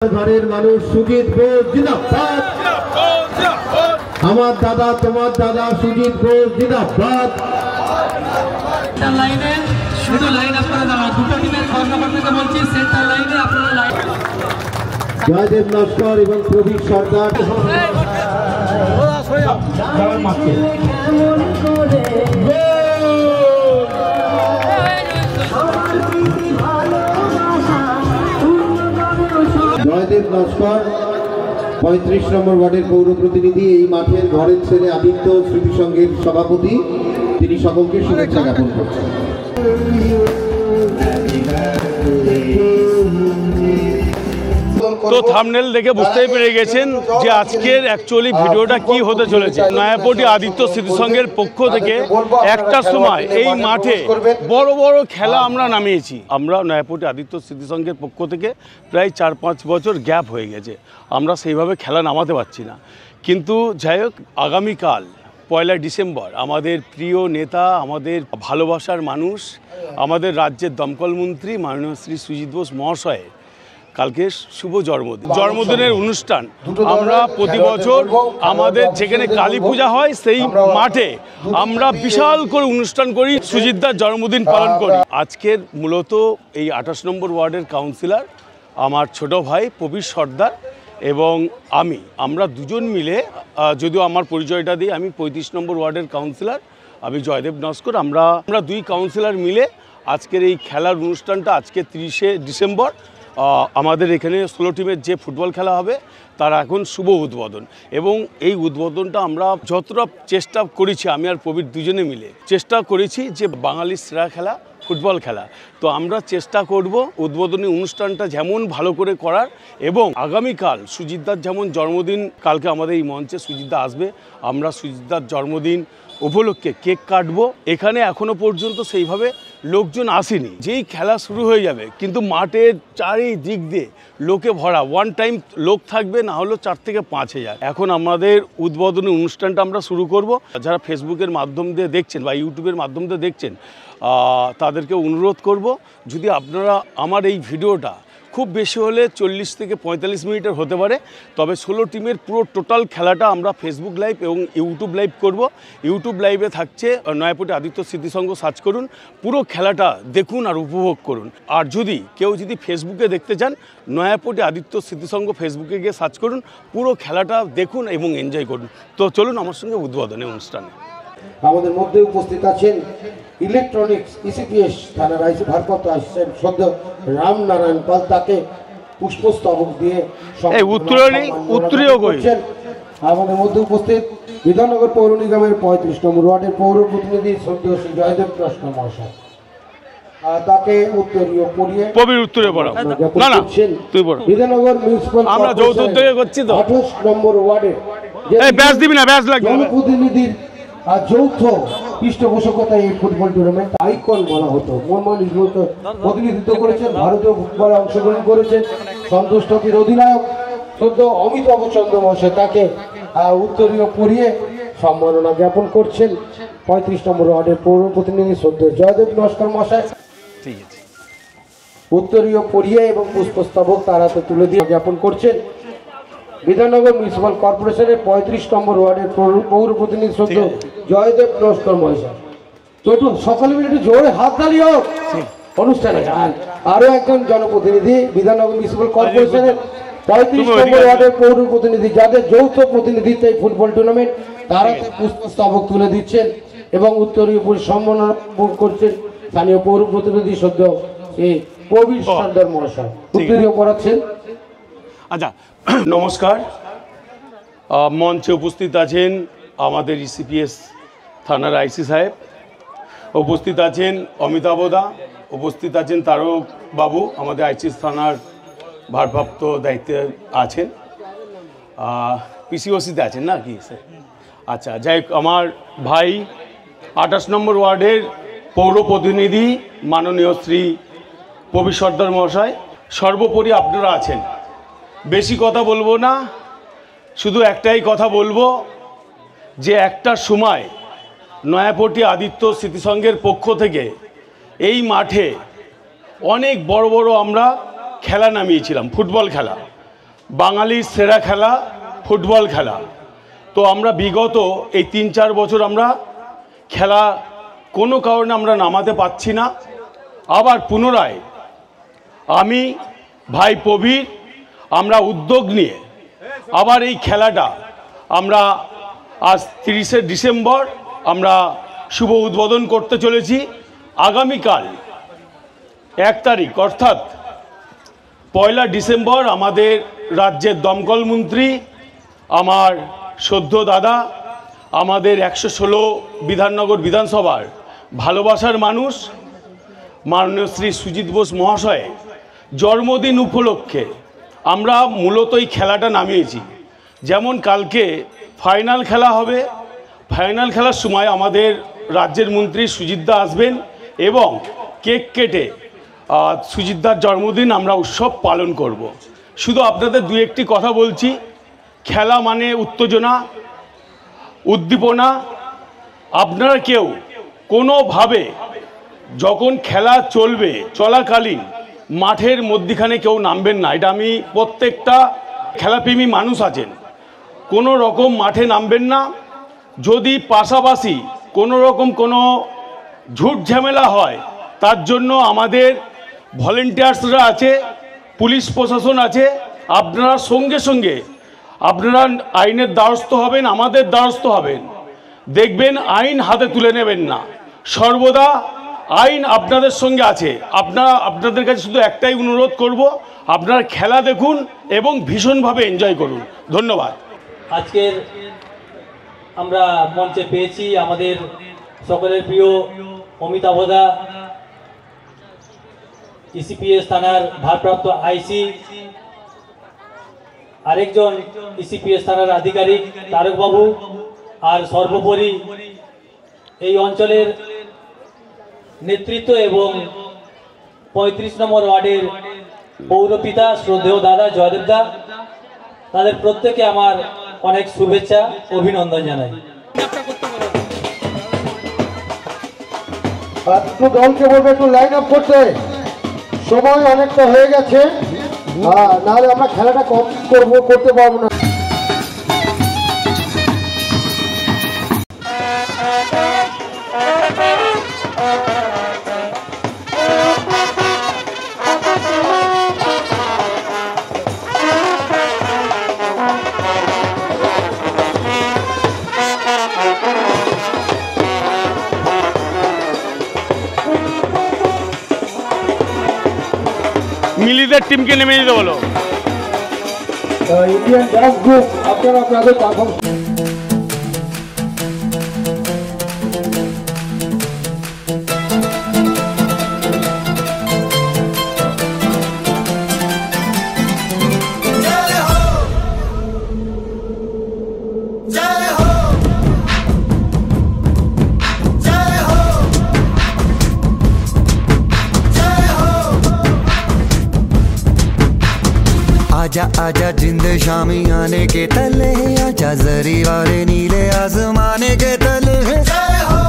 ঘরের মানুষ সুজিত ঘোষ জিন্দাবাদ। আমার দাদা তোমার দাদা সুজিত ঘোষ জিন্দাবাদ। লাইনে শুধু লাইন আপনারা দাঁড়ান, দুটো টিমের খবর থেকে বলছি সেন্টার লাইনে আপনারা লাইন। জয়দেব নস্কর এবং প্রদীপ সরকার জয়দেব নস্কর 35 নম্বর ওয়ার্ডের পৌর প্রতিনিধি, এই মাঠের ঘরের ছেলে আদিত্য স্মৃতি সংঘের সভাপতি, তিনি সকলকে শুভেচ্ছা জ্ঞাপন করছেন। তো থাম্বনেল দেখে বুঝতেই পেরে গেছেন যে আজকের অ্যাকচুয়ালি ভিডিওটা কি হতে চলেছে। নয়াপটি আদিত্য স্মৃতি সংঘের পক্ষ থেকে একটা সময় এই মাঠে বড় বড় খেলা আমরা নামিয়েছি। আমরা নয়াপটি আদিত্য স্মৃতি সংঘের পক্ষ থেকে প্রায় 4-5 বছর গ্যাপ হয়ে গেছে, আমরা সেইভাবে খেলা নামাতে পারছি না। কিন্তু যাই হোক, আগামীকাল 1 ডিসেম্বর আমাদের প্রিয় নেতা, আমাদের ভালোবাসার মানুষ, আমাদের রাজ্যের দমকল মন্ত্রী মাননীয় শ্রী সুজিত বোস মহাশয়ের কালকে শুভ জন্মদিনের অনুষ্ঠান। আমরা প্রতি বছর আমাদের যেখানে কালী পূজা হয় সেই মাঠে আমরা বিশাল করে অনুষ্ঠান করি, সুজিতদার জন্মদিন পালন করি। আজকের মূলত এই 28 নম্বর ওয়ার্ডের কাউন্সিলর আমার ছোট ভাই প্রবীর সর্দার এবং আমরা দুজন মিলে, যদিও আমার পরিচয়টা দিই, আমি 35 নম্বর ওয়ার্ডের কাউন্সিলর, আমি জয়দেব নস্কর। আমরা দুই কাউন্সিলর মিলে আজকের এই খেলার অনুষ্ঠানটা আজকে 30 ডিসেম্বর আমাদের এখানে 16 টিমের যে ফুটবল খেলা হবে তার এখন শুভ উদ্বোধন। এবং এই উদ্বোধনটা আমরা যতটা চেষ্টা করেছি, আমি আর প্রবীর দুজনে মিলে চেষ্টা করেছি যে বাঙালির সেরা খেলা ফুটবল খেলা। তো আমরা চেষ্টা করব উদ্বোধনী অনুষ্ঠানটা যেমন ভালো করে করার, এবং আগামীকাল সুজিতদার যেমন জন্মদিন, কালকে আমাদের এই মঞ্চে সুজিতদা আসবে, আমরা সুজিতদার জন্মদিন উপলক্ষে কেক কাটবো। এখানে এখনো পর্যন্ত সেইভাবে লোকজন আসেনি, যেই খেলা শুরু হয়ে যাবে কিন্তু মাঠের চারিদিক দিয়ে লোকে ভরা, ওয়ান টাইম লোক থাকবে না হলেও 4 থেকে 5 হাজার। এখন আমাদের উদ্বোধনী অনুষ্ঠানটা আমরা শুরু করব। যারা ফেসবুকের মাধ্যম দিয়ে দেখছেন বা ইউটিউবের মাধ্যম দিয়ে দেখছেন তাদেরকে অনুরোধ করব, যদি আপনারা আমার এই ভিডিওটা খুব বেশি হলে 40 থেকে 45 মিনিটের হতে পারে, তবে 16 টিমের পুরো টোটাল খেলাটা আমরা ফেসবুক লাইভ এবং ইউটিউব লাইভ করব। ইউটিউব লাইভে থাকছে নয়াপটি আদিত্য স্মৃতি সংঘ, সার্চ করুন, পুরো খেলাটা দেখুন আর উপভোগ করুন। আর কেউ যদি ফেসবুকে দেখতে চান, নয়াপটি আদিত্য স্মৃতি সংঘ ফেসবুকে গিয়ে সার্চ করুন, পুরো খেলাটা দেখুন এবং এনজয় করুন। তো চলুন আমার সঙ্গে উদ্বোধনী অনুষ্ঠানে। আমাদের মধ্যে উপস্থিত আছেন ইলেকট্রনিক্স ইসিপিএস থানার আইসি ভারপ্রাপ্ত আইসি সদ্য রামনারায়ণ পাল, তাকে পুষ্পস্তবক দিয়ে করছেন। আমাদের মধ্যে উপস্থিত বিধাননগর পৌর নিগমের 35 নম্বর ওয়ার্ডের পৌর প্রতিনিধি সদ্য শ্রী জয়দেব নস্কর মহাশয়, তাকে উত্তরীয় পরিয়ে বিধাননগর মিউনিসিপাল আমরা যৌথ উদ্যোগে করছি তো 28 নম্বর ওয়ার্ডের জনপ্রতিনিধির যৌথ পৃষ্ঠপোষকতায় এই ফুটবল টুর্নামেন্ট আইকন বলা হতো। মনমোহন প্রতিনিধিত্ব করেছেন, ভারতীয় ফুটবলে অংশগ্রহণ করেছেন সন্তোষ ট্রফির অধিনায়ক সদ্য অমিতাভ চন্দ্র মহাশয়, তাকে উত্তরীয় পরিয়ে সম্মাননা জ্ঞাপন করছেন 35 নম্বর ওয়ার্ডের পৌর প্রতিনিধি সদ্য জয়দেব নস্কর মহাশয়। উত্তরীয় পরিয়ে এবং পুষ্পস্তবক তার হাতে তুলে দিয়ে জ্ঞাপন করছেন বিধাননগর মিউনিসিপাল কর্পোরেশনের 35 নম্বর ওয়ার্ডের পৌর প্রতিনিধি সদ্য জয়দেব নস্কর মহাশয়। তো সকালে মিলে একটু জোরে হাত তালি হোক অনুষ্ঠানে। আরো একজন জনপ্রতিনিধি বিধাননগর মিউনিসিপাল কর্পোরেশনের 35 নম্বর ওয়ার্ডের পৌর প্রতিনিধি, যাদের যৌথ প্রতিনিধিত্ব এই ফুটবল টুর্নামেন্ট, তারা পুষ্পস্তবক তুলে দিচ্ছেন এবং উত্তরীয় সম্মাননা করছেন স্থানীয় পৌর প্রতিনিধি সদ্য এই প্রবীর সর্দার মহাশয়, উত্তরীয় করাচ্ছেন। আচ্ছা, নমস্কার। মঞ্চে উপস্থিত আছেন আমাদের ইসিপিএস থানার আইসি সাহেব, উপস্থিত আছেন অমিতাভদা, উপস্থিত আছেন তারক বাবু, আমাদের আইসি থানার ভারপ্রাপ্ত দায়িত্বে আছেন, পিসিওসিতে আছেন না কি স্যার? আচ্ছা, যাই হোক, আমার ভাই 28 নম্বর ওয়ার্ডের পৌর প্রতিনিধি মাননীয় শ্রী প্রবীর সর্দার মহাশয়, সর্বোপরি আপনারা আছেন। বেশি কথা বলবো না, শুধু একটাই কথা বলবো যে একটা সময় নয়াপটি আদিত্য স্মৃতি সংঘের পক্ষ থেকে এই মাঠে অনেক বড় বড় আমরা খেলা নামিয়েছিলাম, ফুটবল খেলা, বাঙালির সেরা খেলা ফুটবল খেলা। তো আমরা বিগত এই 3-4 বছর আমরা খেলা কোনো কারণে আমরা নামাতে পারছি না। আবার পুনরায় আমি ভাই প্রবীর আমরা উদ্যোগ নিয়ে আবার এই খেলাটা আমরা আজ 30শে ডিসেম্বর আমরা শুভ উদ্বোধন করতে চলেছি। আগামীকাল 1 তারিখ অর্থাৎ 1 ডিসেম্বর আমাদের রাজ্যের দমকল মন্ত্রী আমার সদ্য দাদা আমাদের 116 বিধাননগর বিধানসভার ভালোবাসার মানুষ মাননীয় শ্রী সুজিত বোস মহাশয় জন্মদিন উপলক্ষে আমরা মূলত এই খেলাটা নামিয়েছি। যেমন কালকে ফাইনাল খেলা হবে, ফাইনাল খেলার সময় আমাদের রাজ্যের মন্ত্রী সুজিতদা আসবেন এবং কেক কেটে সুজিতদার জন্মদিন আমরা উৎসব পালন করব। শুধু আপনাদের 2-1টি কথা বলছি, খেলা মানে উত্তেজনা উদ্দীপনা। আপনারা কেউ কোনোভাবে যখন খেলা চলবে চলাকালীন মাঠের মধ্যখানে কেউ নামবেন না। এটা আমি প্রত্যেকটা খেলাপ্রেমী মানুষ আছেন, কোনো রকম মাঠে নামবেন না। যদি পাশাপাশি কোনো রকম কোনো ঝুট ঝামেলা হয় তার জন্য আমাদের ভলেন্টিয়ার্সরা আছে, পুলিশ প্রশাসন আছে। আপনারা সঙ্গে সঙ্গে আপনারা আইনের দ্বারস্থ হবেন, আমাদের দ্বারস্থ হবেন। দেখবেন আইন হাতে তুলে নেবেন না, সর্বদা আইন আপনাদের সঙ্গে আছে। আপনাদের কাছে শুধু একটাই অনুরোধ করব, আপনারা খেলা দেখুন এবং ভীষণভাবে এনজয় করুন। ধন্যবাদ। আজকের আমরা মঞ্চে পেয়েছি আমাদের সকলের প্রিয় অমিতাভদা, ইসিপিএস থানার ভারপ্রাপ্ত আইসি, আরেকজন ইসিপিএস থানার আধিকারিক তারকবাবু, আর সর্বোপরি এই অঞ্চলের নেতৃত্ব এবং 35 নম্বর ওয়ার্ডের পৌরপিতা শ্রদ্ধেয় দাদা জয়দেবদা, তাদের প্রত্যেকে আমার অনেক শুভেচ্ছা অভিনন্দন জানাই। একটু দলকে বলবো একটু লাইন আপ করতে, সময় অনেকটা হয়ে গেছে, নাহলে আমরা খেলাটা করতে পারবো না। মিলিদের টিমকে নেমে যেতে বলো। ইন্ডিয়ান ডান্স গ্রুপ আপনারা আপনাদের পারফরমেন্স आजा आजा जिंद शामी आने के तले, आजा जरी वाले नीले आसमाने के तले। जय हो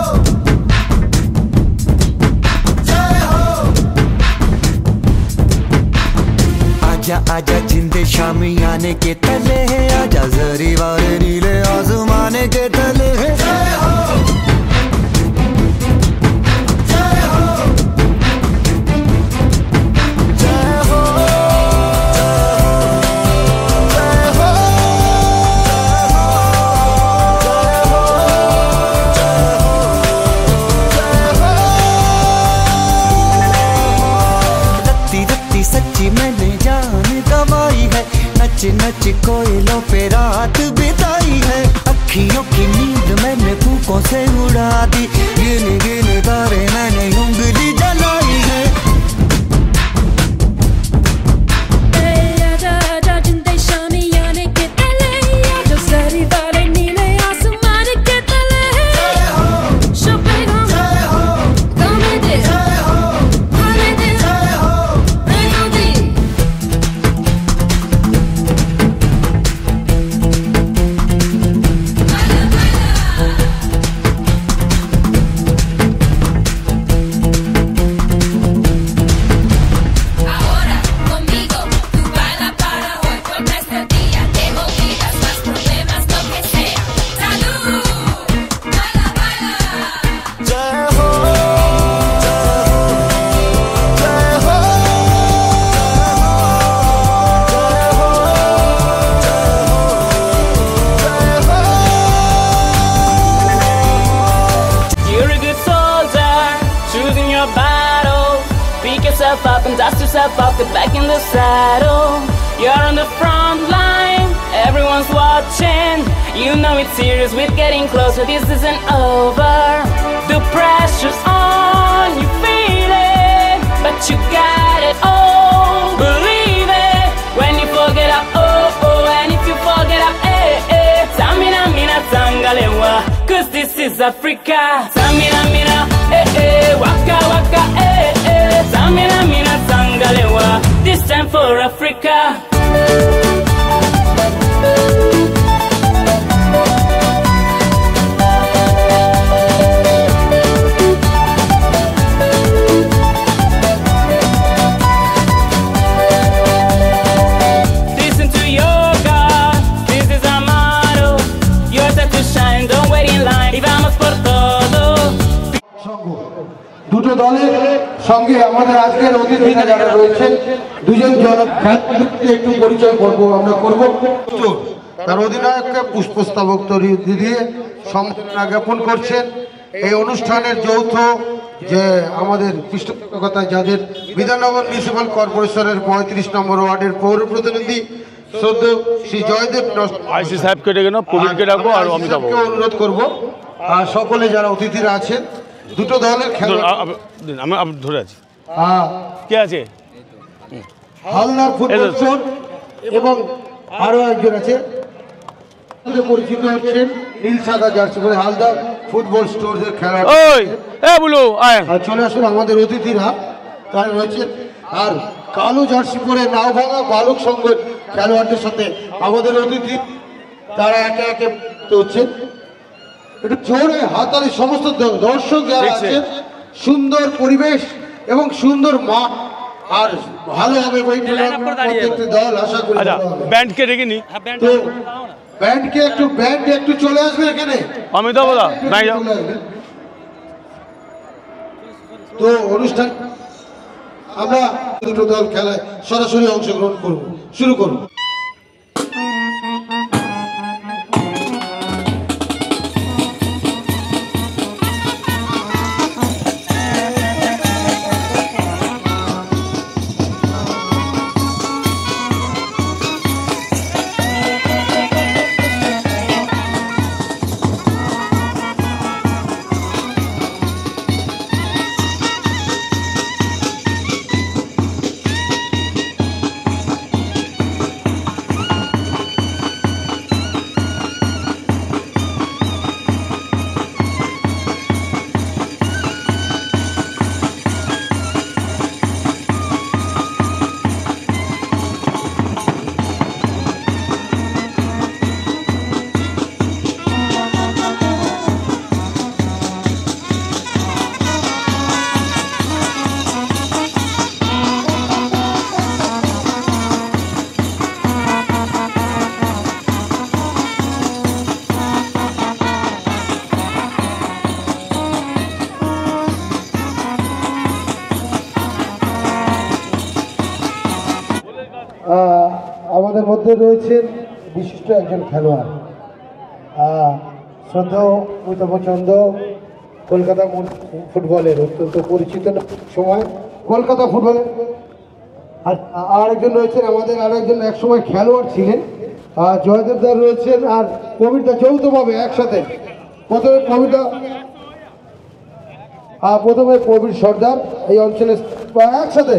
जय हो। आजा आजा जिंद शामी आने के तले, आजा जरी वाले नीले आसमाने के तले। जय हो नच नच कोयलों पे रात बिताई है, अखियों की नींद मैंने फूकों से उड़ा दी, गिन गिन तारे मैंने उंगली जलाई है। Get back in the saddle. You're on the front line. Everyone's watching. You know it's serious. We're getting closer. This isn't over. The pressure's on. You feel it, but you got it. Oh, believe it. When you forget up, oh, oh, and if you forget up, eh, eh. Samina, mina, tangalewa. 'Cause this is Africa. Samina, mina, eh, eh. Waka, waka, eh, eh. Samina, mina, tangalewa. This time for Africa. Listen to your God. This is our motto. You're set to shine. Don't wait in line. Y vamos por todo. দুটো দলের সঙ্গে আমাদের আজকের অতিথিরা যারা রয়েছেন দুজন খেলোয়াড়কে একটু পরিচয় আমরা করব। তার অধিনায়ককে পুষ্পস্তবক দিয়ে সম্মাননা জ্ঞাপন করছেন। এই অনুষ্ঠানের যৌথ যে আমাদের পৃষ্ঠপোষকতায় যাদের বিধাননগর মিউনিসিপ্যাল কর্পোরেশনের 35 নম্বর ওয়ার্ডের পৌর প্রতিনিধি শ্রদ্ধেয় শ্রী জয়দেব আইসি সাহেবকে ডেকে নাও, প্রবীণকে ডাকো আর অমিতাভ অনুরোধ করব। আর সকলে যারা অতিথিরা আছেন দুটো দলের খেলা আমি ধরে আছি। কে আছে? হালদার ফুটবল স্টোর এবং আরো একজন আছে পরিচিত হচ্ছেন নীল সাদা জার্সি পরে হালদার ফুটবল স্টোর এর খেলা। ওই এ বলো আয় চলে আসুন আমাদের অতিথিরা তারা রয়েছেন। আর কালো জার্সি পরে নাওভাঙা বালক সংঘের খেলোয়াড়দের সাথে আমাদের অতিথি তারা একে একে হচ্ছেন। একটু জোরে হাতালি সমস্ত দর্শক যারা আছেন। সুন্দর পরিবেশ এবং সুন্দর মাঠ আর ভালো হবে প্রত্যেকটি দল আশা করি। আচ্ছা ব্যান্ডকে ডেকে নি, তো ব্যান্ড একটু চলে আসবে এখানে অমিতাভ দা নাই যাও। তো অনুষ্ঠান আমরা দুটো দল খেলায় সরাসরি অংশগ্রহণ করব, শুরু করব। আমাদের মধ্যে রয়েছেন বিশিষ্ট একজন খেলোয়াড় শ্রদ্ধেয় অমিতাভ চন্দ্র, কলকাতা ফুটবলের অত্যন্ত পরিচিত সময় কলকাতা ফুটবলের। আর আরেকজন রয়েছেন আমাদের আরেকজন একসময় খেলোয়াড় ছিলেন জয়দেব দা রয়েছেন, আর কবিরদা যৌথভাবে একসাথে। প্রথমে প্রবীর সর্দার এই অঞ্চলে একসাথে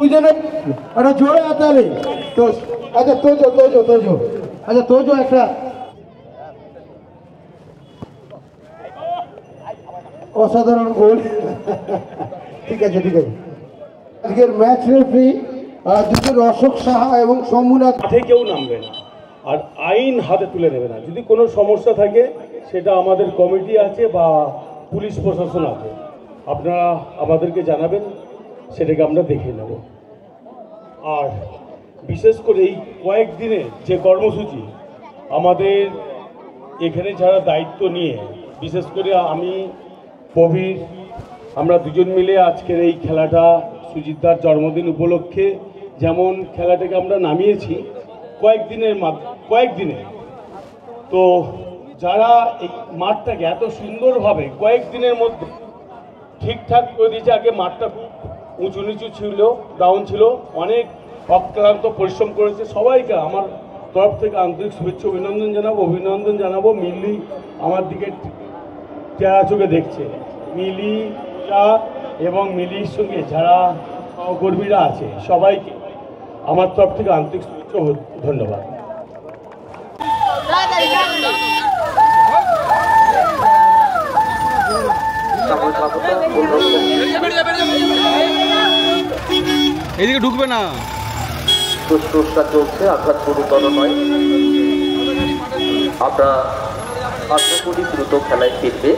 দুজনে একটা জোরে হাতালি। তো আচ্ছা তোজো একটা অসাধারণ গোল। ঠিক আছে আজকের ম্যাচ রেফারি দুজন অশোক সাহা এবং শম্ভুনাথ। মাঠে কেউ নামবে না আর আইন হাতে তুলে নেবে না। যদি কোনো সমস্যা থাকে সেটা আমাদের কমিটি আছে বা পুলিশ প্রশাসন আছে, আপনারা আমাদেরকে জানাবেন, সেটাকে আমরা দেখে নেব। আর বিশেষ করে এই কয়েকদিনে যে কর্মসূচি আমাদের এখানে যারা দায়িত্ব নিয়ে, বিশেষ করে আমি প্রবীর, আমরা দুজন মিলে আজকের এই খেলাটা সুজিতদার জন্মদিন উপলক্ষে যেমন খেলাটাকে আমরা নামিয়েছি কয়েকদিনে, তো যারা এই মাঠটাকে এত সুন্দরভাবে কয়েকদিনের মধ্যে ঠিকঠাক করে দিয়েছে। আগে মাঠটা খুব উঁচু নিচু ছিল, ডাউন ছিল, অনেক অক্লান্ত পরিশ্রম করেছে। সবাইকে আমার তরফ থেকে আন্তরিক শুভেচ্ছা অভিনন্দন জানাবো। মিলি আমার দিকে চেহারা চোখে দেখছে, মিলিরা এবং মিলির সঙ্গে যারা সহকর্মীরা আছে সবাইকে আমার তরফ থেকে আন্তরিক শুভেচ্ছা ধন্যবাদ। এদিকে ঢুকবে না, শুশ্রূষা চলছে, আঘাত গুরুতর নয়। আমরা আশা করি দ্রুত খেলায় ফিরবে।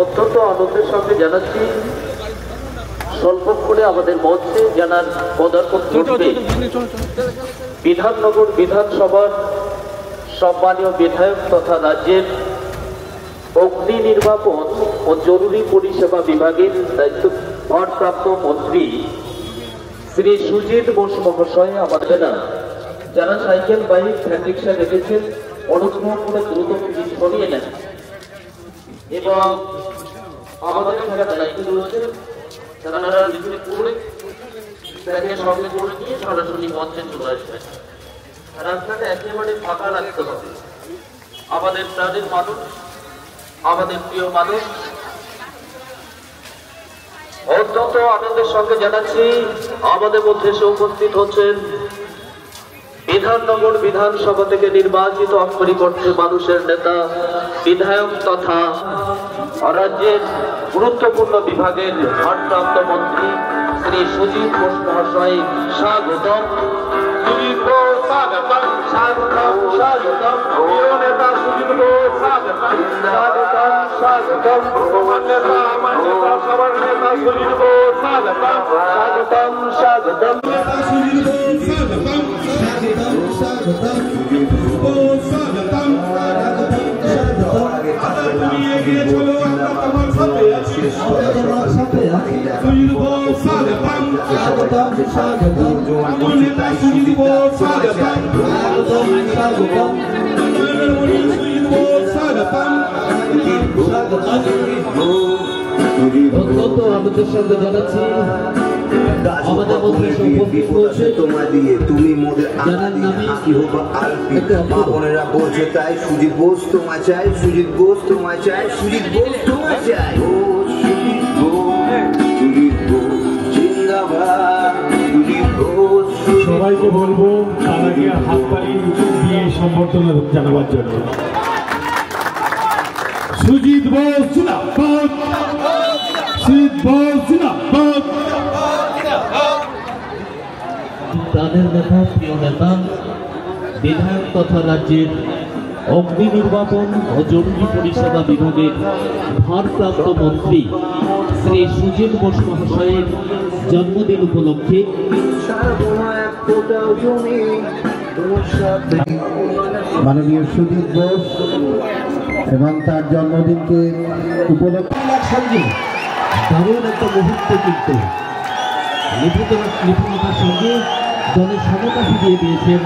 অত্যন্ত আনন্দের সঙ্গে জানাচ্ছি স্বল্পক্ষণে আমাদের মঞ্চে জানার পদার্পণ করবে বিধাননগর বিধানসভার সম্মানীয় বিধায়ক তথা রাজ্যের অগ্নি নির্বাপন ও জরুরি পরিষেবা বিভাগের দায়িত্ব ভারপ্রাপ্ত মন্ত্রী শ্রী সুজিত বোস মহাশয়। আমাদের না যারা সাইকেল বাইক রিক্সা রেখেছেন অনুগ্রহ করে দ্রুত সরিয়ে নেন এবং আমাদের যারা দায়িত্ব রয়েছে তারা নিজেদের করে ব্যাগের সঙ্গে করে নিয়ে সরাসরি মঞ্চে চলে আসবেন। রাস্তাটা একেবারে ফাঁকা রাখতে হবে। আমাদের প্রাণের মানুষ, আমাদের প্রিয় মানুষ, অত্যন্ত আনন্দের সঙ্গে জানাচ্ছি আমাদের মধ্যে এসে উপস্থিত হচ্ছেন বিধাননগর বিধানসভা থেকে নির্বাচিত অপরিকর্মী মানুষের নেতা বিধায়ক তথা রাজ্যের গুরুত্বপূর্ণ বিভাগের ভারপ্রাপ্ত মন্ত্রী শ্রী সুজিত বোস মহাশয়। স্বাগতম, স্বাগতম, স্বাগতম, স্বাগতম, প্রিয় নেতা সুজিত বোস, স্বাগতম, স্বাগতম, স্বাগতম, নেতা আমার নেতা সবার নেতা সুজিত বোস, স্বাগতম, স্বাগতম, স্বাগতম, নেতা সুজিত বোস, স্বাগতম, স্বাগতম, স্বাগতম, বোস, স্বাগতম, স্বাগতম, স্বাগতম, তুমি এগিয়ে চলো, আমরা তোমার সাথে আছি, তোমার সাথে আছি, সুজিত বোস, স্বাগতম, স্বাগতম, স্বাগতম, আমার নেতা সুজিত বোস, স্বাগতম, স্বাগতম, স্বাগতম, সুজিত বোস, স্বাগতম, অত্যন্ত আমাদের সঙ্গে জানাচ্ছি আমাদের মধ্যে উপস্থিত হয়েছে তোমার দিয়ে তুমি মোদের আনাদি হাকি হোক আলপি মা বোনেরা বলছে তাই সুজিত বোস তোমায় চাই, সুজিত বোস তোমায় চাই, সুজিত বোস তোমায় চাই, ও সুজিত বোস, সুজিত বোস জিন্দাবাদ, সুজিত বোস। সবাইকে বলবো তার আগে হাততালি দিয়ে সম্বর্ধনা জানাবার জন্য। সুজিত বোস জিন্দাবাদ, সুজিত বোস জিন্দাবাদ। প্রাণের নেতা, প্রিয় নেতা, বিধায়ক তথা রাজ্যের অগ্নি নির্বাপন ও জরুরি পরিষেবা বিভাগের ভারপ্রাপ্ত মন্ত্রী শ্রী সুজিত বোস মহাশয়ের জন্মদিন উপলক্ষে মাননীয় সুজিত বোস এবং তার জন্মদিনকে উপলক্ষে দারুণ একটা মুহূর্ত কিন্তু নিপুণতার সঙ্গে দলের সমতা ফিরিয়ে দিয়েছেন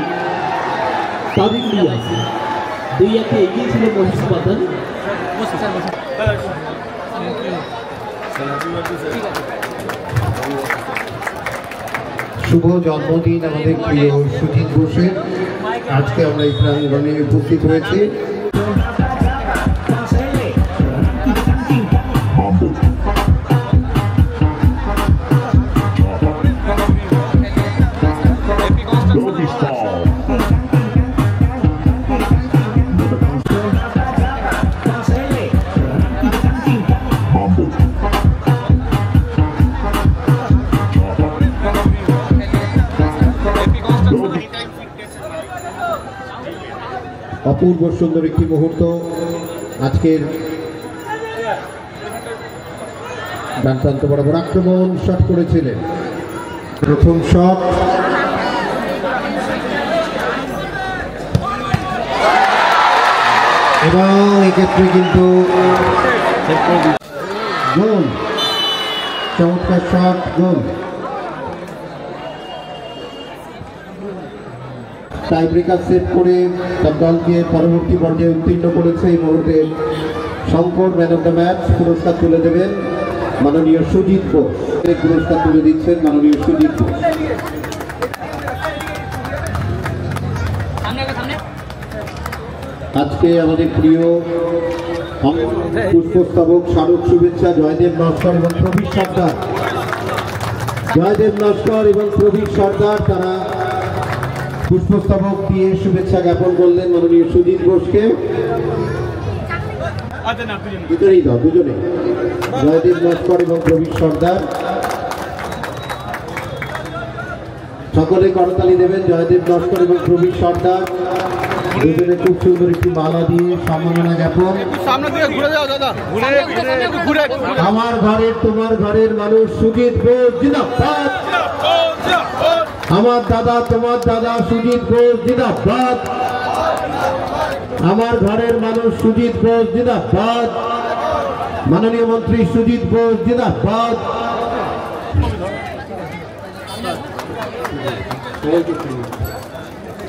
তারিক রিয়াজ। 2-1 এগিয়েছিল মহিষ পাতান। শুভ জন্মদিন আমাদের প্রিয় সুজিত বোসের। আজকে আমরা এই প্রাঙ্গণে উপস্থিত হয়েছি। অপূর্ব সুন্দর একটি মুহূর্ত আজকের ডানপ্রান্ত বরাবর আক্রমণ শট করেছিলেন। প্রথম শট এবং এক্ষেত্রে কিন্তু গোল, চমৎকার শট, গোল। টাইব্রেকার সেট করে তার দলকে পরবর্তী পর্যায়ে উত্তীর্ণ করেছে এই মুহূর্তে Shankar man of the match পুরস্কার তুলে দেবেন মাননীয় সুজিত ঘোষ। পুরস্কার তুলে দিচ্ছেন মাননীয় সুজিত ঘোষ। আজকে আমাদের প্রিয় পুষ্পস্তবক স্মারক শুভেচ্ছা জয়দেব নস্কর এবং প্রবীর সর্দার। জয়দেব নস্কর এবং প্রবীর সর্দার তারা পুষ্পস্তবক দিয়ে শুভেচ্ছা জ্ঞাপন করলেন মাননীয় সুজিত ঘোষকে। দুজনেই দাও, দুজনে জয়দেব নস্কর এবং প্রবীর সর্দার। সকলে করতালি দেবেন জয়দেব নস্কর এবং প্রবীর সর্দার দুজনে খুব সুন্দর একটি মালা দিয়ে সম্মাননা জ্ঞাপন। আমার ঘরের তোমার ঘরের মানুষ সুজিত ঘোষ জিন্দাবাদ। আমার দাদা তোমার দাদা সুজিত ঘোষ জিন্দাবাদ। আমার ঘরের মানুষ সুজিত ঘোষ জিন্দাবাদ। মাননীয় মন্ত্রী সুজিত ঘোষ জিন্দাবাদ।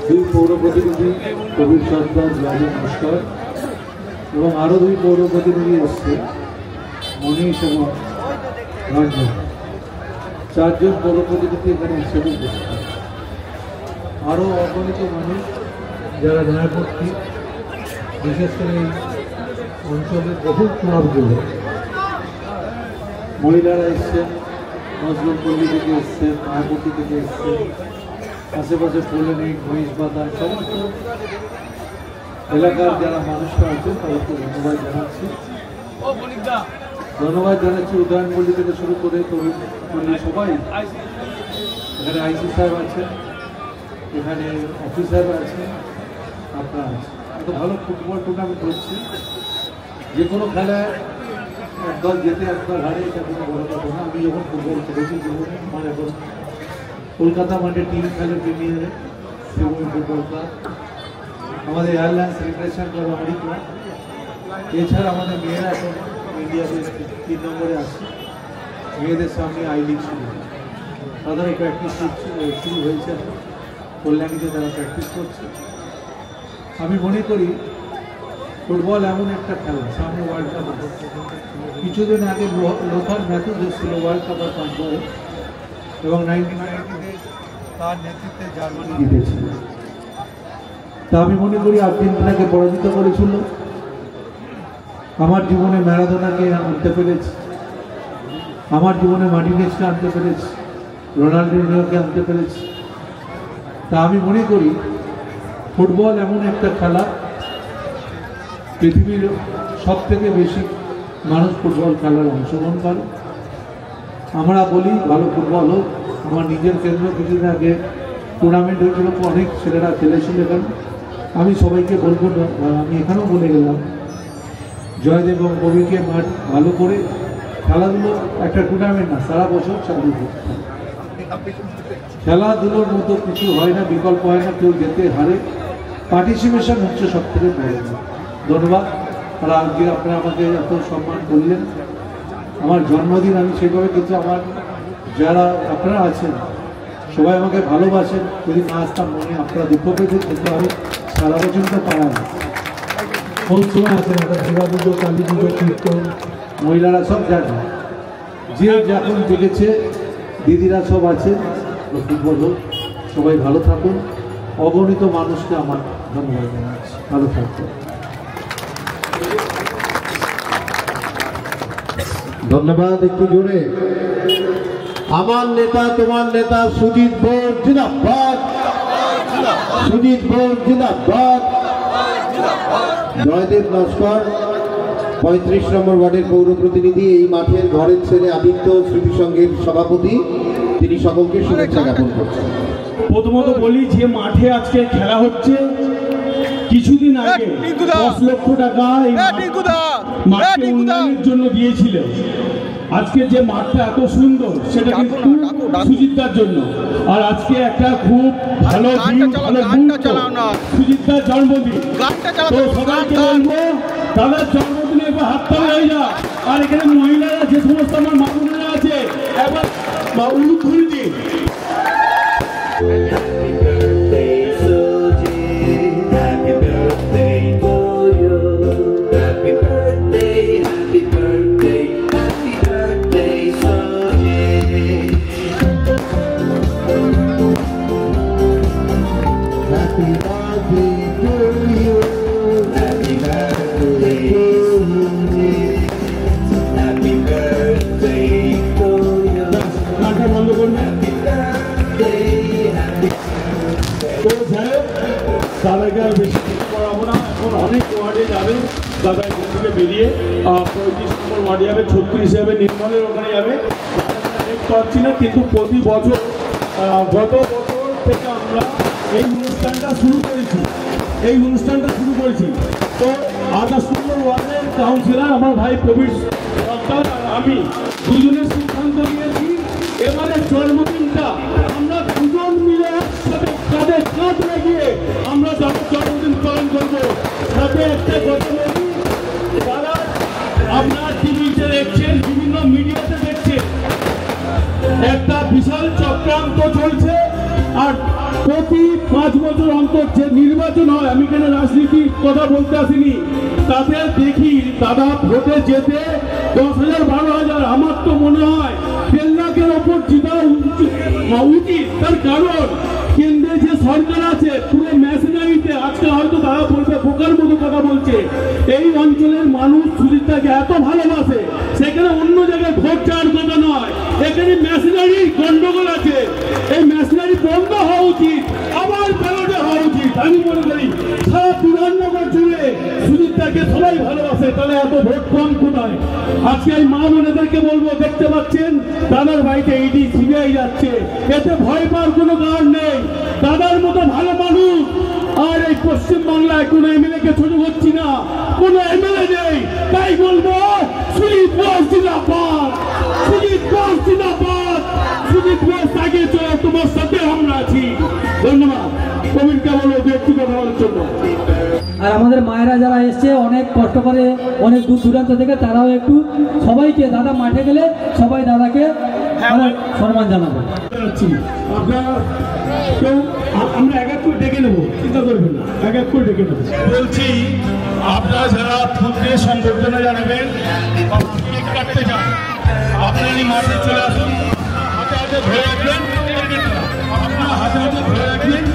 দুই পৌর প্রতিনিধি প্রবীর সর্দার জয়দেব নস্কর এবং আরো দুই পৌর প্রতিনিধি এসছে মনীষ এবং রঞ্জন। চারজন পৌর প্রতিনিধি এখানে হিসেবে আরো অগণিত মানুষ যারা ন্যায়পক্ষী, বিশেষ করে এই অঞ্চলের বহু ক্লাবগুলো মহিলারা এসছেন, নজরুলপল্লী থেকে এসছেন, মায়াপতি থেকে এসছেন, আশেপাশে পোলেনিক মহিষবাজার সমস্ত এলাকার যারা মানুষরা আছেন তাদেরকে ধন্যবাদ জানাচ্ছি। ধন্যবাদ জানাচ্ছি উদয়নপল্লী থেকে শুরু করে তরুণপল্লী সবাই। এখানে আইসি সাহেব আছেন, এখানে অফিসার আছেন, আপনারা আছেন। এত ভালো ফুটবল টুর্নামেন্ট হচ্ছে। যে কোনো খেলায় একদল যেতে একদল হারে, এটা কোনো বড় কথা না। আমি যখন ফুটবল খেলেছি জীবনে, আমার এখন কলকাতা মাঠে টিম খেলে প্রিমিয়ারে শিবমী ফুটবল ক্লাব, আমাদের এয়ারলাইন্স রিক্রেশন ক্লাব আমেরিকা। এছাড়া আমাদের মেয়েরা এখন ইন্ডিয়াতে 3 নম্বরে আসছে। মেয়েদের সামনে আই লিগ শুরু, তাদেরও প্র্যাকটিস শুরু হয়েছে। কল্যাণীতে তারা প্র্যাকটিস করছে। আমি মনে করি ফুটবল এমন একটা খেলা, সামনে ওয়ার্ল্ড কাপ আছে। কিছুদিন আগে লোথার ম্যাথুস এসেছিল ওয়ার্ল্ড কাপ কনফারে এবং 1990 তার নেতৃত্বে জার্মানি জিতেছিল। তা আমি মনে করি আর্জেন্টিনাকে পরাজিত করেছিল। আমার জীবনে ম্যারাডোনাকে আনতে পেরেছি, আমার জীবনে মার্টিনেজকে আনতে পেরেছি, রোনাল্ডোকে আনতে পেরেছি। তা আমি মনে করি ফুটবল এমন একটা খেলা, পৃথিবীর সবথেকে বেশি মানুষ ফুটবল খেলার অংশগ্রহণ করে। আমরা বলি ভালো ফুটবল হোক। আমার নিজের কেন্দ্র কিছুদিন আগে টুর্নামেন্ট হয়েছিল, অনেক ছেলেরা খেলেছিল এখানে। আমি সবাইকে বলবো, আমি এখানেও বলে গেলাম, জয়দেব এবং কবিকে মাঠ ভালো করে খেলাধুলো একটা টুর্নামেন্ট না, সারা বছর চালু করতে হবে। খেলাধুলোর মতো কিছু হয় না, বিকল্প হয় না। কেউ যেতে হারে, পার্টিসিপেশন হচ্ছে সব থেকে বড়। ধন্যবাদ। আর আজকে আপনারা আমাকে এত সম্মান করলেন। আমার জন্মদিন আমি সেভাবে, কিন্তু আমার যারা আপনারা আছেন সবাই আমাকে ভালোবাসেন। যদি না আসতাম মনে আপনারা দুঃখ পেতেন, কিন্তু আমি সারা বছর তো পারা না। কোন সময় আছেন একটা দুর্গা পুজো, কালী পুজো, কীর্তন, মহিলারা সব জানে, যে যখন জেগেছে, দিদিরা সব আছে। ফুটবল হোক, সবাই ভালো থাকুন। অগণিত মানুষকে আমার ধন্যবাদ জানাচ্ছি। ভালো থাকবেন। ধন্যবাদ। একটু জোরে। আমার নেতা তোমার নেতা সুজিত ঘোষ জিন্দাবাদ। সুজিত ঘোষ জিন্দাবাদ। জয়দেব নস্কর 35 নম্বর ওয়ার্ডের পৌর প্রতিনিধি, এই মাঠের ঘরের ছেলে আদিত্য স্মৃতি সংঘের সভাপতি, তিনি সকলকে শুভেচ্ছা জ্ঞাপন করছেন। প্রথমত বলি যে মাঠে আজকে খেলা হচ্ছে, কিছুদিন আগে 10 লক্ষ টাকা এই মাঠে উন্নয়নের জন্য দিয়েছিল। আজকে যে মাঠটা এত সুন্দর সেটা কিন্তু সুজিতদার জন্য। আর আজকে একটা খুব ভালো দিন, ভালো মুহূর্ত, সুজিতদার জন্মদিন। তো সবাইকে বলবো তাদের জন্মদিনে একবার হাততালি হয়ে যা। আর এখানে মহিলারা যে সমস্ত আমার মা বোনেরা আছে একবার উলুধ্বনি দিন। Happy birthday to you. Happy birthday দাদাকে আর বেশি কিছু করাবো না। এখন অনেক ওয়ার্ডে যাবে দাদা এখান থেকে বেরিয়ে 35 নম্বর ওয়ার্ডে যাবে, 36 যাবে, নির্মলের ওখানে যাবে, দেখতে পাচ্ছি না। কিন্তু প্রতি বছর গত বছর থেকে আমরা এই অনুষ্ঠানটা শুরু করেছি। তো 28 নম্বর ওয়ার্ডের কাউন্সিলর আমার ভাই প্রবীর সরকার আর আমি দুজনের সিদ্ধান্ত নিয়েছি এবারের জন্মদিনটা আমরা দুজন মিলে একসাথে কাঁধে কাঁধ লাগিয়ে আমরা জন্মদিন পালন করবো। সাথে একটা কথা বলি, যারা আপনার টিভিতে দেখছেন, বিভিন্ন মিডিয়াতে দেখছেন, একটা বিশাল চক্রান্ত চলছে। আর প্রতি 5 বছর অন্তর যে নির্বাচন হয়, আমি কেন রাজনীতির কথা বলতে আসিনি, তাতে দেখি দাদা ভোটে যেতে 10,000 12,000। আমার তো মনে হয় 1.5 লাখের ওপর জিতা উচিত। তার কারণ কেন্দ্রে যে সরকার আছে পুরো মেশিনারিতে, আজকে হয়তো তারা বলবে বোকার মতো কথা বলছে, এই অঞ্চলের মানুষ সুজিতদাকে এত ভালোবাসে, সেখানে অন্য জায়গায় ভোট চাওয়ার কথা নয়। এখানে মেশিনারি গন্ডগোল আছে, এই মেশিনারি বন্ধ হওয়া উচিত, আবার ব্যালটে হওয়া উচিত। আমি মনে করি সারা বিধাননগর জুড়ে সুজিতদাকে সবাই ভালোবাসে, তাহলে এত ভোট কম কোথায়? আজকে এই মা বোনেদেরকে বলবো, দেখতে পাচ্ছেন দাদার বাড়িতে ইডি সিবিআই যাচ্ছে, এতে ভয় পাওয়ার কোনো কারণ নেই। দাদার মতো ভালো মানুষ আর এই পশ্চিমবাংলায় কোনো এমএলএ কে ছোট করছি না, কোনো এমএলএ নেই। তাই বলবো সুজিত বোস জিন্দাবাদ, সুজিত বোস জিন্দাবাদ, সুজিত বোস আগে চলো, তোমার সাথে আমরা আছি। ধন্যবাদ। প্রবীণকে বলো একটু কথা বলার জন্য। আর আমাদের মায়েরা যারা এসছে অনেক কষ্ট করে, অনেক দূর দূরান্ত থেকে, তারাও একটু সবাইকে, দাদা মাঠে গেলে সবাই দাদাকে সম্মান জানাবো। আপনারা কেউ আমরা এক এক করে ডেকে নেবো, চিন্তা করবেন না, এক এক করে ডেকে নেবো। বলছি আপনারা যারা ফুটে সংবর্ধনা জানাবেন, কেক কাটতে চান, আপনারা মাঠে চলে আসুন, হাতে হাতে ধরে রাখবেন, আপনারা হাতে হাতে ধরে রাখবেন।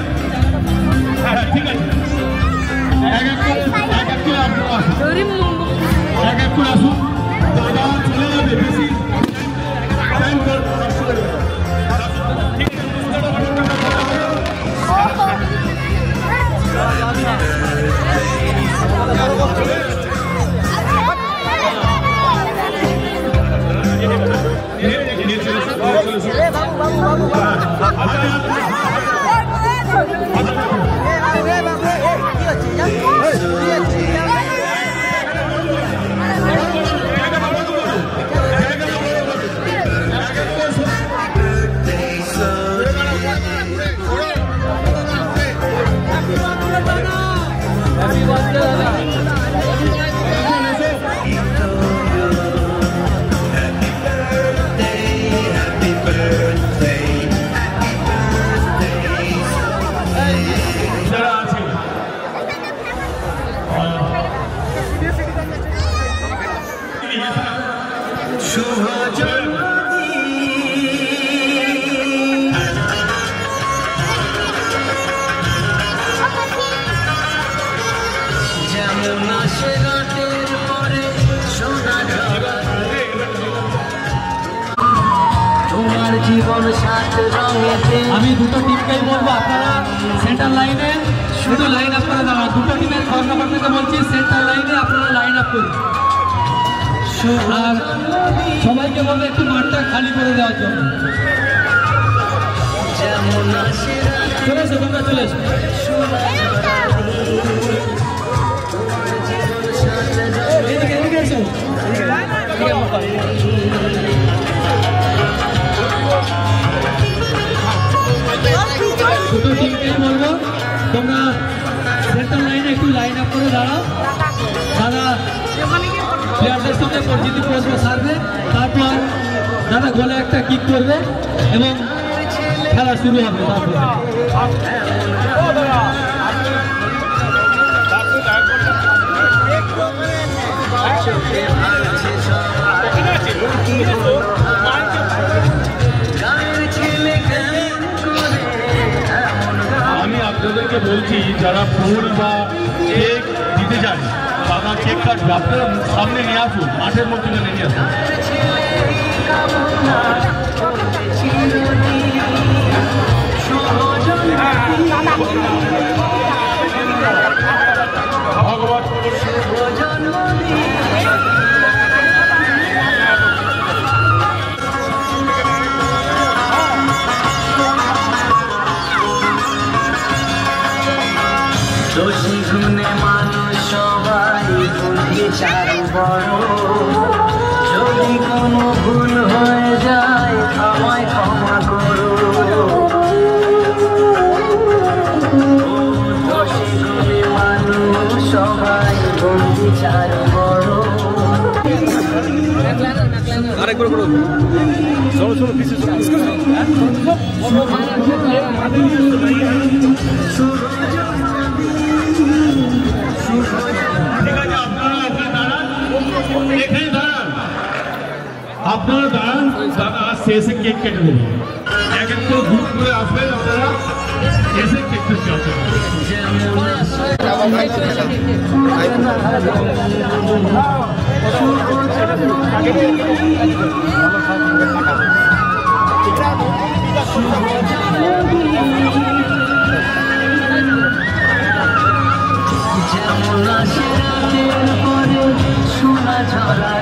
হ্যাঁ ঠিক আছে, এক এক করে আপনারা আসুন, এক এক করে আসুন, দাদা চলে যাবে, বেশি টাইম করবে। আমি দুটো টিমকেই বলবো, আপনারা সেন্টার লাইনে শুধু লাইন আপ করে দাঁড়ান। দুটো টিমের কর্ণপার থেকে বলছি, সেন্টার লাইনে আপনারা লাইন আপ করুন। আর সবাইকে বলবো একটু মাঠটা খালি করে দেওয়ার জন্য। চলে এসো, তোমরা চলে এসো। এদিকে এসো। দুটো টিমকেই বলবো, তোমরা সেন্টার লাইনে একটু লাইন আপ করে দাঁড়াও। দাদা প্লেয়ারদের সঙ্গে পরিচিতি করবে, সারবে, তারপর দাদা গোলে একটা কিক করবে এবং খেলা শুরু হবে। আমি আপনাদেরকে বলছি, যারা ফুল বা কেক দিতে চান, দাদা কেক কাটবে, আপনারা সামনে নিয়ে আসুন, মাঠের মধ্যে নিয়ে আসুন। আপনারা দাঁড়ান, দাদা আসছে, এসে কেক কেটে দেবেন। এক এক করে গ্রুপ করে আসবেন আপনারা, এসে কেক কেটে আসবেন।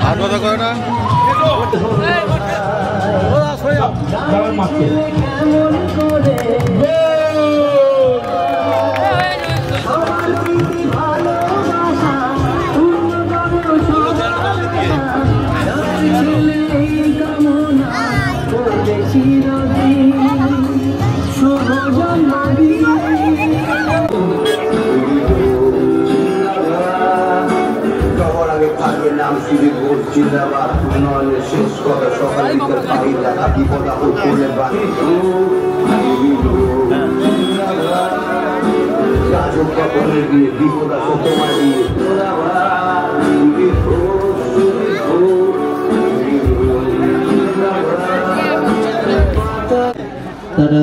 হাত কথা করে না নাম সুজিত ঘোষ জিন্দাবাদ। উন্নয়নের শেষ কথা সকালে পাহির দেখা বিপদ আপদ করলে বাড়ি রাজক ভবনে গিয়ে বিপদ আসো তোমার দিয়ে তারা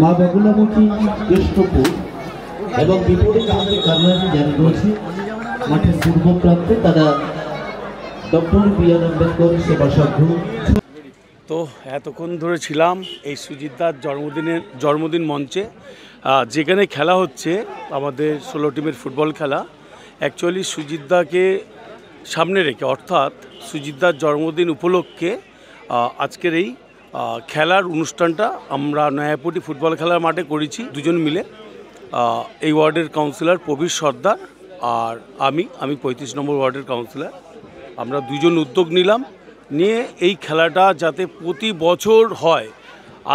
মা বাগুলামুখী কৃষ্ণপুর এবং বিপরীত আমাদের কারণে জারি রয়েছে মাঠের পূর্ব প্রান্তে তারা ডক্টর বি.আর. আম্বেদকর সেবা সংঘ। তো এতক্ষণ ধরে ছিলাম এই সুজিতদার জন্মদিন মঞ্চে, যেখানে খেলা হচ্ছে আমাদের 16 টিমের ফুটবল খেলা। অ্যাকচুয়ালি সুজিতদাকে সামনে রেখে, অর্থাৎ সুজিতদার জন্মদিন উপলক্ষে আজকের এই খেলার অনুষ্ঠানটা আমরা নয়াপটি ফুটবল খেলার মাঠে করেছি দুজন মিলে। এই ওয়ার্ডের কাউন্সিলর প্রবীর সর্দার আর আমি 35 নম্বর ওয়ার্ডের কাউন্সিলর, আমরা দুজন উদ্যোগ নিলাম নিয়ে এই খেলাটা যাতে প্রতি বছর হয়।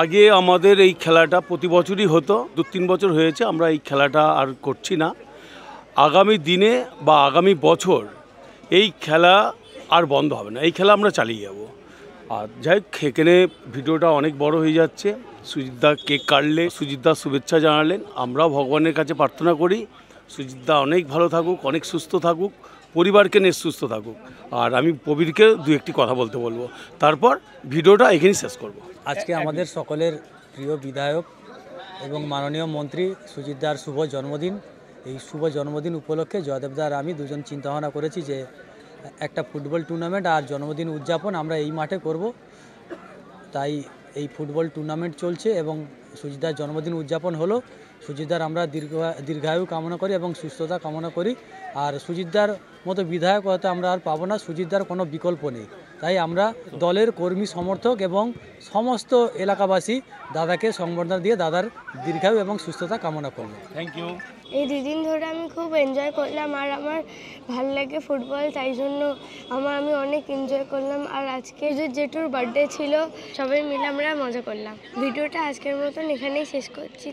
আগে আমাদের এই খেলাটা প্রতি বছরই হতো, 2-3 বছর হয়েছে আমরা এই খেলাটা আর করছি না। আগামী দিনে বা আগামী বছর এই খেলা আর বন্ধ হবে না, এই খেলা আমরা চালিয়ে যাব। আর যাই হোক, এখানে ভিডিওটা অনেক বড় হয়ে যাচ্ছে। সুজিতদা কেক কাটলে, সুজিতদা শুভেচ্ছা জানালেন। আমরাও ভগবানের কাছে প্রার্থনা করি সুজিতদা অনেক ভালো থাকুক, অনেক সুস্থ থাকুক, পরিবারকে নিয়ে সুস্থ থাকুক। আর আমি প্রবীরকে 2-1টি কথা বলতে বলবো, তারপর ভিডিওটা এখানেই শেষ করব। আজকে আমাদের সকলের প্রিয় বিধায়ক এবং মাননীয় মন্ত্রী সুজিতদার শুভ জন্মদিন। এই শুভ জন্মদিন উপলক্ষে জয়দেবদা আর আমি দুজন চিন্তাভাবনা করেছি যে একটা ফুটবল টুর্নামেন্ট আর জন্মদিন উদযাপন আমরা এই মাঠে করব। তাই এই ফুটবল টুর্নামেন্ট চলছে এবং সুজিতদার জন্মদিন উদযাপন হলো। সুজিতদার আমরা দীর্ঘায়ু কামনা করি এবং সুস্থতা কামনা করি। আর সুজিতদার মতো বিধায়ক হয়তো আমরা আর পাবো না, সুজিতদার কোনো বিকল্প নেই। তাই আমরা দলের কর্মী সমর্থক এবং সমস্ত এলাকাবাসী দাদাকে সংবর্ধনা দিয়ে দাদার দীর্ঘায়ু এবং সুস্থতা কামনা করব। Thank you. এই 2 দিন ধরে আমি খুব এনজয় করলাম আর আমার ভালো লাগে ফুটবল, তাই জন্য আমি অনেক এনজয় করলাম। আর আজকে যে জেঠুর বার্থডে ছিল, সবাই মিলে আমরা মজা করলাম। ভিডিওটা আজকের মতন এখানেই শেষ করছি।